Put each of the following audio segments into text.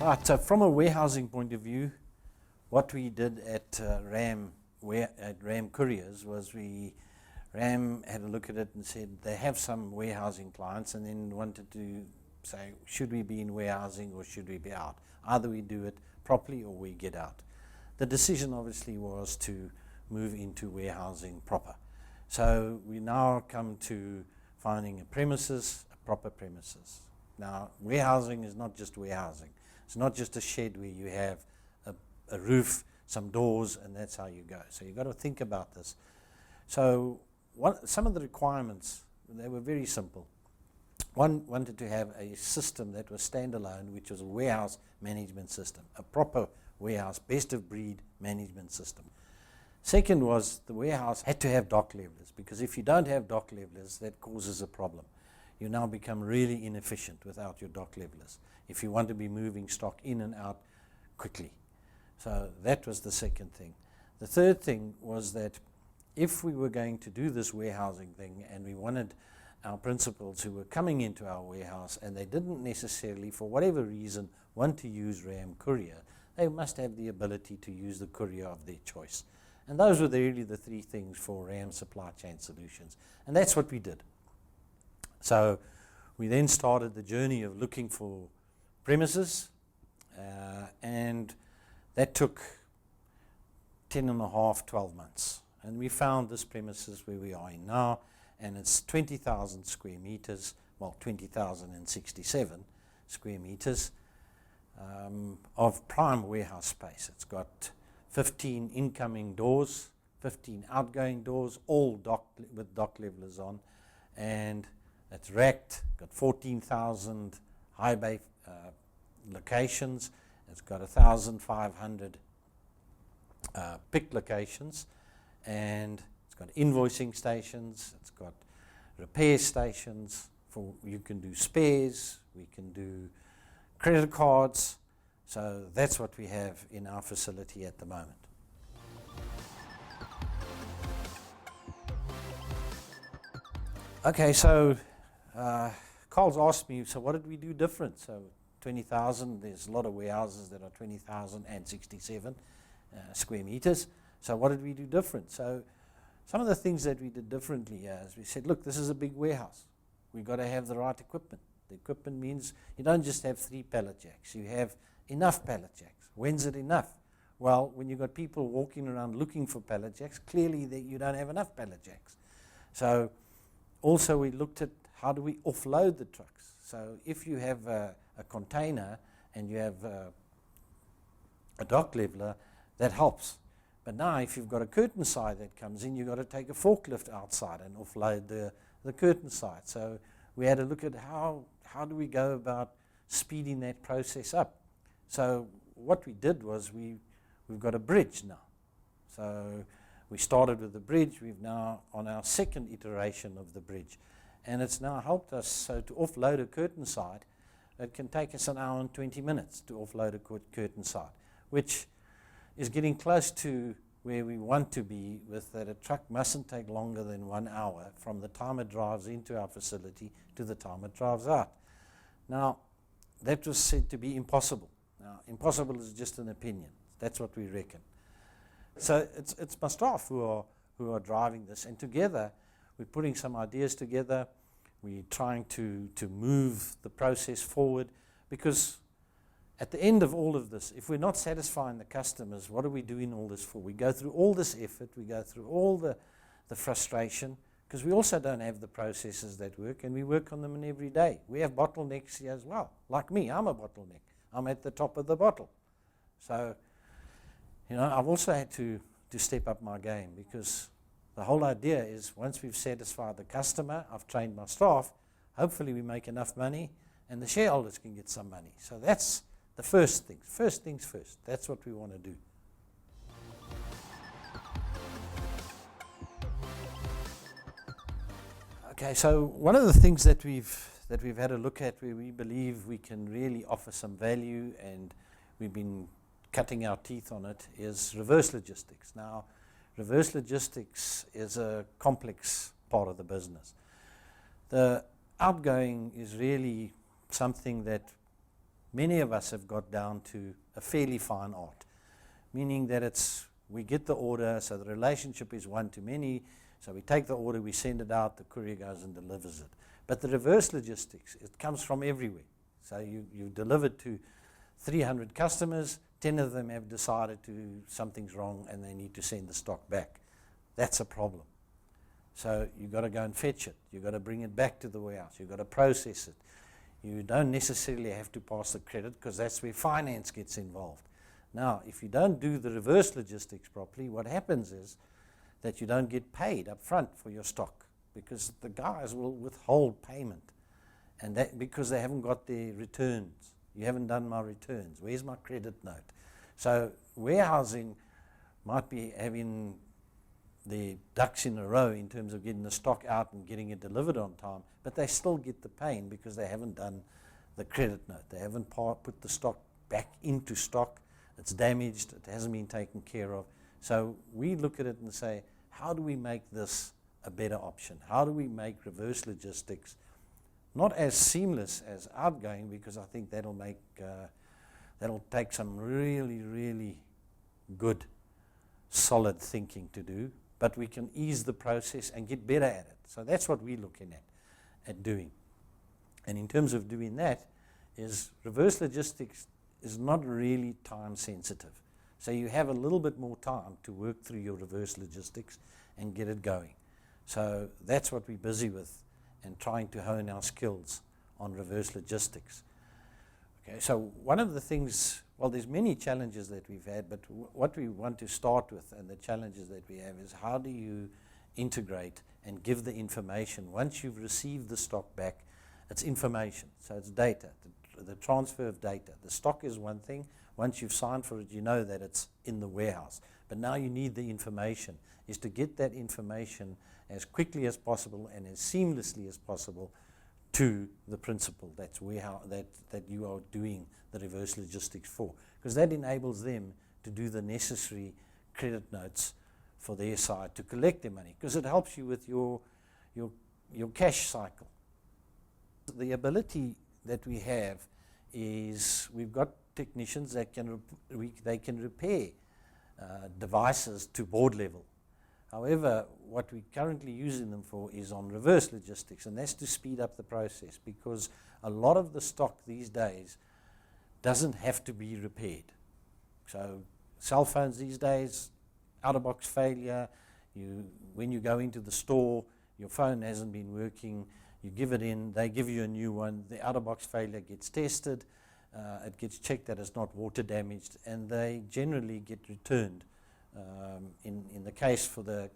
Right, so from a warehousing point of view, what we did at RAM Couriers was RAM had a look at it and said they have some warehousing clients, and then wanted to say, should we be in warehousing or should we be out? Either we do it properly or we get out. The decision obviously was to move into warehousing proper. So we now come to finding a premises, a proper premises. Now, warehousing is not just warehousing. It's not just a shed where you have a roof, some doors, and that's how you go. So you've got to think about this. So some of the requirements, they were very simple. One wanted to have a system that was standalone, which was a warehouse management system, a proper warehouse, best of breed management system. Second was the warehouse had to have dock levelers, because if you don't have dock levelers, that causes a problem. You now become really inefficient without your dock levelers if you want to be moving stock in and out quickly. So that was the second thing. The third thing was that if we were going to do this warehousing thing and we wanted our principals who were coming into our warehouse and they didn't necessarily, for whatever reason, want to use RAM Courier, they must have the ability to use the courier of their choice. And those were really the three things for RAM Supply Chain Solutions. And that's what we did. So we then started the journey of looking for premises, and that took 10 and a half, 12 months. And we found this premises where we are in now, and it's 20,000 square meters, well, 20,067 square meters of prime warehouse space. It's got 15 incoming doors, 15 outgoing doors, all with dock levelers on, and it's racked, got 14,000 high bay locations. It's got 1,500 pick locations, and it's got invoicing stations, it's got repair stations, you can do spares, we can do credit cards. So that's what we have in our facility at the moment. Okay, so Carl's asked me, so what did we do different? So 20,000, there's a lot of warehouses that are 20,067 square meters. So what did we do different? So some of the things that we did differently is we said, look, this is a big warehouse. We've got to have the right equipment. The equipment means you don't just have 3 pallet jacks. You have enough pallet jacks. When's it enough? Well, when you've got people walking around looking for pallet jacks, clearly you don't have enough pallet jacks. So also we looked at how do we offload the trucks. So if you have a container and you have a dock leveler, that helps. But now if you've got a curtain side that comes in, you've got to take a forklift outside and offload the curtain side. So we had to look at how do we go about speeding that process up. So what we did was we've got a bridge now. So we started with the bridge. We've now on our second iteration of the bridge. And it's now helped us, so to offload a curtain side, it can take us an hour and 20 minutes to offload a curtain side, which is getting close to where we want to be, with that a truck mustn't take longer than 1 hour from the time it drives into our facility to the time it drives out. Now, that was said to be impossible. Now, impossible is just an opinion. That's what we reckon. So it's my staff who are driving this, and together we're putting some ideas together. We're trying to move the process forward, because at the end of all of this, if we're not satisfying the customers, what are we doing all this for? We go through all this effort, we go through all the frustration, because we also don't have the processes that work, and we work on them in every day. We have bottlenecks here as well. Like me, I'm a bottleneck. I'm at the top of the bottle. So, I've also had to step up my game, because the whole idea is once we've satisfied the customer, I've trained my staff, hopefully we make enough money and the shareholders can get some money. So that's the first thing. First things first. That's what we want to do. Okay, so one of the things that we've had a look at, where we believe we can really offer some value, and we've been cutting our teeth on it, is reverse logistics. Now, reverse logistics is a complex part of the business. The outgoing is really something that many of us have got down to a fairly fine art, meaning that we get the order, so the relationship is one to many, so we take the order, we send it out, the courier goes and delivers it. But the reverse logistics, it comes from everywhere. So you deliver to 300 customers, 10 of them have decided something's wrong and they need to send the stock back. That's a problem. So you've got to go and fetch it. You've got to bring it back to the warehouse. You've got to process it. You don't necessarily have to pass the credit because that's where finance gets involved. Now, if you don't do the reverse logistics properly, what happens is that you don't get paid up front for your stock because the guys will withhold payment, and that because they haven't got their returns. You haven't done my returns. Where's my credit note? So warehousing might be having the ducks in a row in terms of getting the stock out and getting it delivered on time, but they still get the pain because they haven't done the credit note. They haven't put the stock back into stock. It's damaged. It hasn't been taken care of. So we look at it and say, how do we make this a better option? How do we make reverse logistics not as seamless as outgoing, because I think that'll take some really, really good, solid thinking to do, but we can ease the process and get better at it. So that's what we're looking at doing. And in terms of doing that, is reverse logistics is not really time sensitive. So you have a little bit more time to work through your reverse logistics and get it going. So that's what we're busy with and trying to hone our skills on reverse logistics. Okay, so one of the things, well, there's many challenges that we've had, but what we want to start with and the challenges that we have is how do you integrate and give the information. Once you've received the stock back, it's information, so it's data, the transfer of data. The stock is one thing. Once you've signed for it, you know that it's in the warehouse. But now you need the information, is to get that information as quickly as possible and as seamlessly as possible to the principal that you are doing the reverse logistics for. Because that enables them to do the necessary credit notes for their side to collect their money. Because it helps you with your cash cycle. The ability that we have is we've got technicians that can repair devices to board level. However, what we're currently using them for is on reverse logistics, and that's to speed up the process, because a lot of the stock these days doesn't have to be repaired. So cell phones these days, out-of-box failure, when you go into the store, your phone hasn't been working, you give it in, they give you a new one, the out-of-box failure gets tested, it gets checked that it's not water damaged, and they generally get returned. In the case for the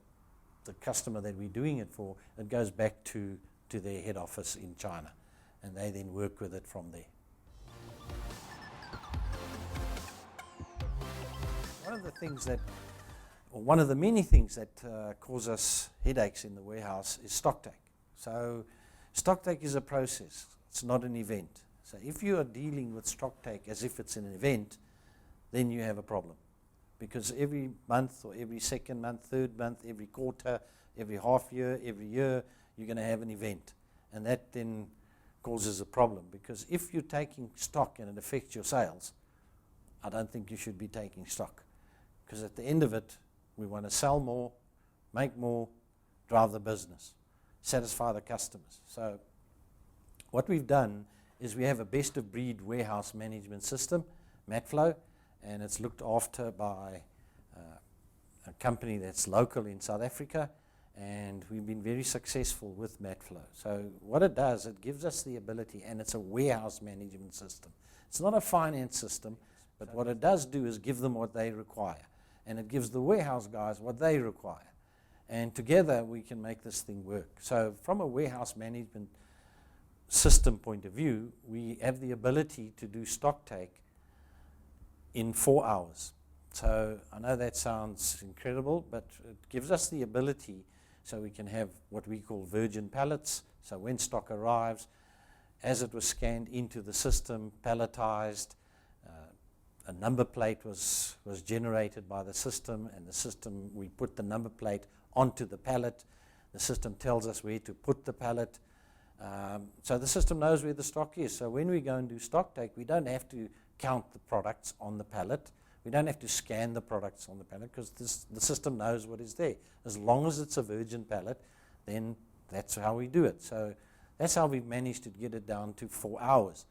customer that we're doing it for, it goes back to their head office in China, and they then work with it from there. One of the many things that cause us headaches in the warehouse is stock take. So stock take is a process, it's not an event. So if you are dealing with stock take as if it's an event, then you have a problem. Because every month or every second month, third month, every quarter, every half year, every year, you're going to have an event. And that then causes a problem. Because if you're taking stock and it affects your sales, I don't think you should be taking stock. Because at the end of it, we want to sell more, make more, drive the business, satisfy the customers. So what we've done is we have a best-of-breed warehouse management system, MatFlow, and it's looked after by a company that's local in South Africa, and we've been very successful with MatFlow. So what it does, it gives us the ability, and it's a warehouse management system. It's not a finance system, but what it does do is give them what they require, and it gives the warehouse guys what they require. And together we can make this thing work. So from a warehouse management system point of view, we have the ability to do stock take in 4 hours. So I know that sounds incredible, but it gives us the ability so we can have what we call virgin pallets. So when stock arrives, as it was scanned into the system, palletized, a number plate was generated by the system, and the system, we put the number plate onto the pallet. The system tells us where to put the pallet. So the system knows where the stock is. So when we go and do stock take, we don't have to count the products on the pallet. We don't have to scan the products on the pallet because the system knows what is there. As long as it's a virgin pallet, then that's how we do it. So that's how we've managed to get it down to 4 hours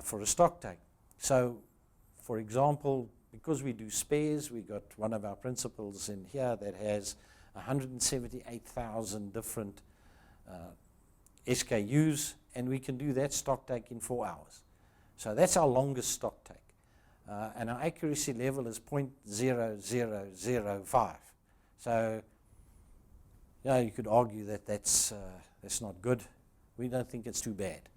for a stock take. So, for example, because we do spares, we got one of our principals in here that has 178,000 different SKUs, and we can do that stock take in 4 hours. So that's our longest stock take. And our accuracy level is 0.0005. So, you could argue that that's not good. We don't think it's too bad.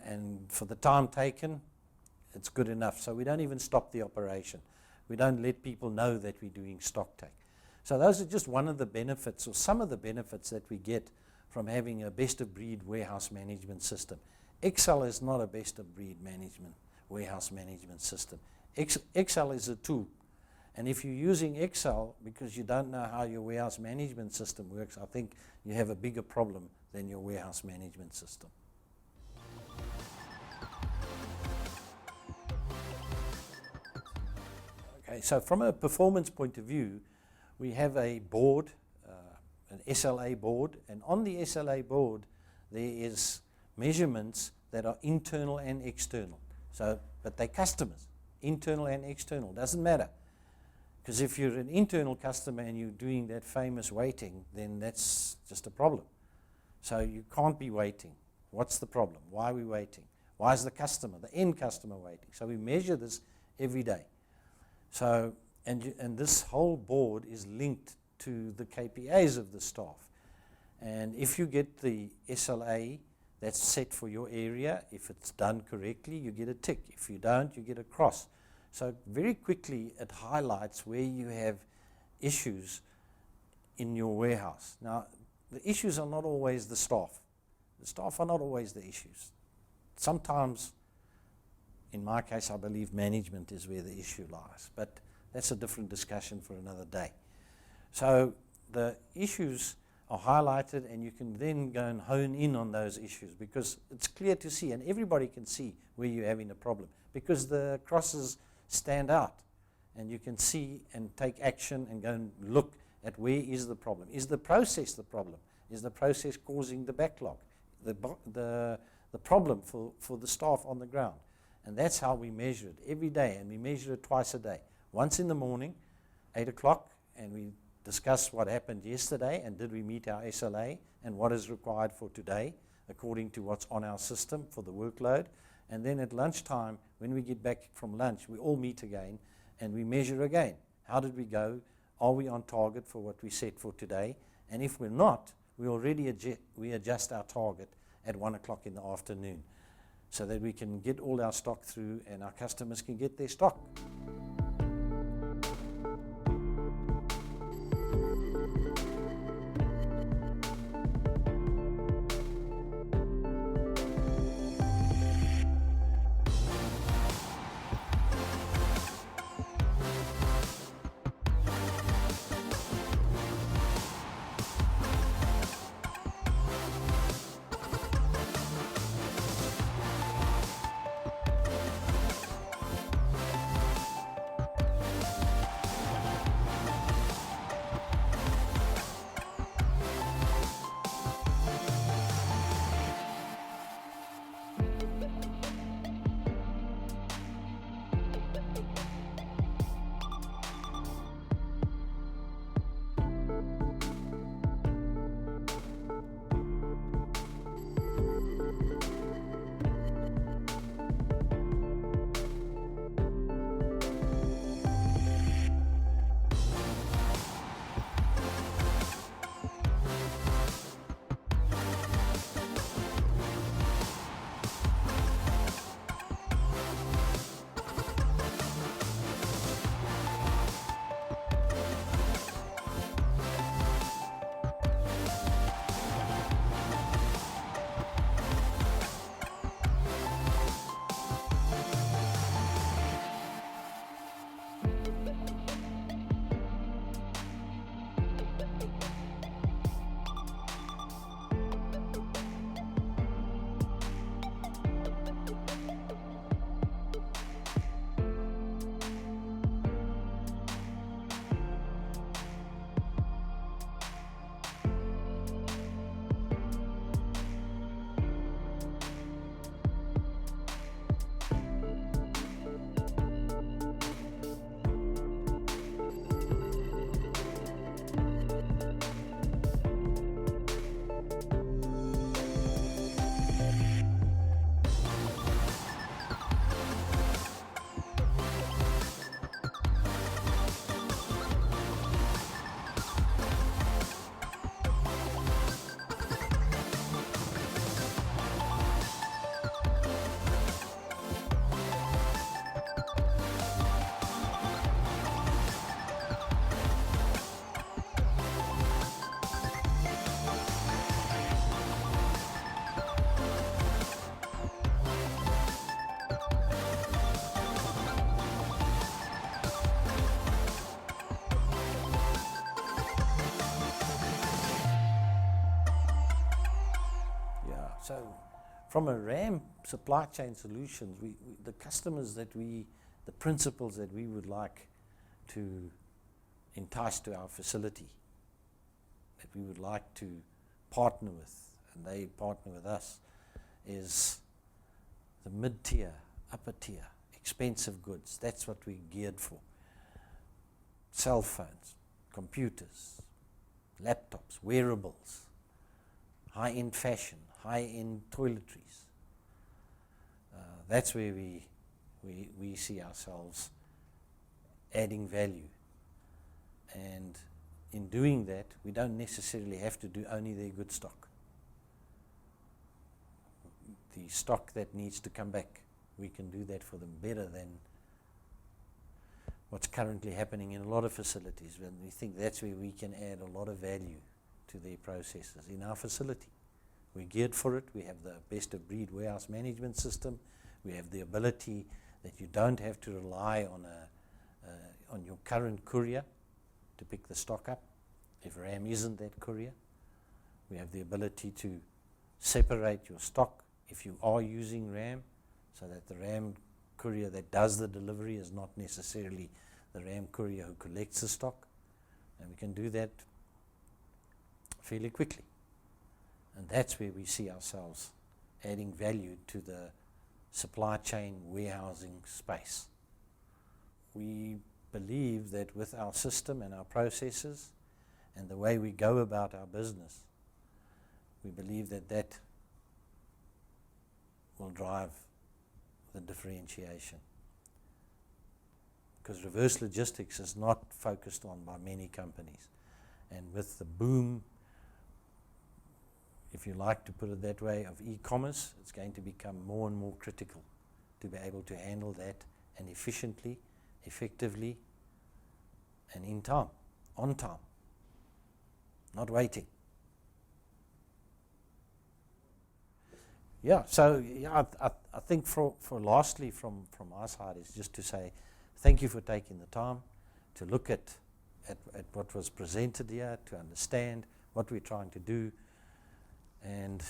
And for the time taken, it's good enough. So we don't even stop the operation. We don't let people know that we're doing stock take. So those are just one of the benefits, or some of the benefits that we get from having a best-of-breed warehouse management system. Excel is not a best-of-breed warehouse management system. Excel is a tool. And if you're using Excel because you don't know how your warehouse management system works, I think you have a bigger problem than your warehouse management system. Okay, so from a performance point of view, we have a board, an SLA board, and on the SLA board there is measurements that are internal and external. So, but they're customers, internal and external, doesn't matter. Because if you're an internal customer and you're doing that famous waiting, then that's just a problem. So you can't be waiting. What's the problem? Why are we waiting? Why is the end customer waiting? So we measure this every day. So, and this whole board is linked to the KPIs of the staff. And if you get the SLA that's set for your area, if it's done correctly, you get a tick. If you don't, you get a cross. So very quickly it highlights where you have issues in your warehouse. Now, the issues are not always the staff. The staff are not always the issues. Sometimes, in my case, I believe management is where the issue lies. But that's a different discussion for another day. So the issues are highlighted, and you can then go and hone in on those issues because it's clear to see, and everybody can see where you're having a problem because the crosses stand out, and you can see and take action and go and look at where is the problem. Is the process the problem? Is the process causing the backlog, the problem for the staff on the ground? And that's how we measure it every day, and we measure it twice a day. Once in the morning, 8 o'clock, and we discuss what happened yesterday and did we meet our SLA and what is required for today according to what's on our system for the workload. And then at lunchtime, when we get back from lunch, we all meet again and we measure again. How did we go? Are we on target for what we set for today? And if we're not, we adjust our target at 1 o'clock in the afternoon so that we can get all our stock through and our customers can get their stock. So from a RAM supply chain solutions, the customers the principles that we would like to entice to our facility, that we would like to partner with, and they partner with us, is the mid-tier, upper tier, expensive goods. That's what we're geared for. Cell phones, computers, laptops, wearables, high-end fashion, high-end toiletries. That's where we see ourselves adding value. And in doing that, we don't necessarily have to do only their good stock. The stock that needs to come back, we can do that for them better than what's currently happening in a lot of facilities. And we think that's where we can add a lot of value to their processes in our facility. We're geared for it. We have the best of breed warehouse management system. We have the ability that you don't have to rely on your current courier to pick the stock up if RAM isn't that courier. We have the ability to separate your stock if you are using RAM, so that the RAM courier that does the delivery is not necessarily the RAM courier who collects the stock. And we can do that fairly quickly. And that's where we see ourselves adding value to the supply chain warehousing space. We believe that with our system and our processes and the way we go about our business, we believe that will drive the differentiation. Because reverse logistics is not focused on by many companies. And with the boom, if you like to put it that way, of e-commerce, it's going to become more and more critical to be able to handle that, and efficiently, effectively, and in time, on time, not waiting. Yeah, so I think for lastly from our side is just to say thank you for taking the time to look at what was presented here, to understand what we're trying to do, and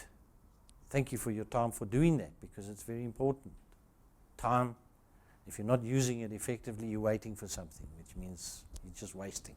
thank you for your time for doing that, because it's very important. Time, if you're not using it effectively, you're waiting for something, which means you're just wasting.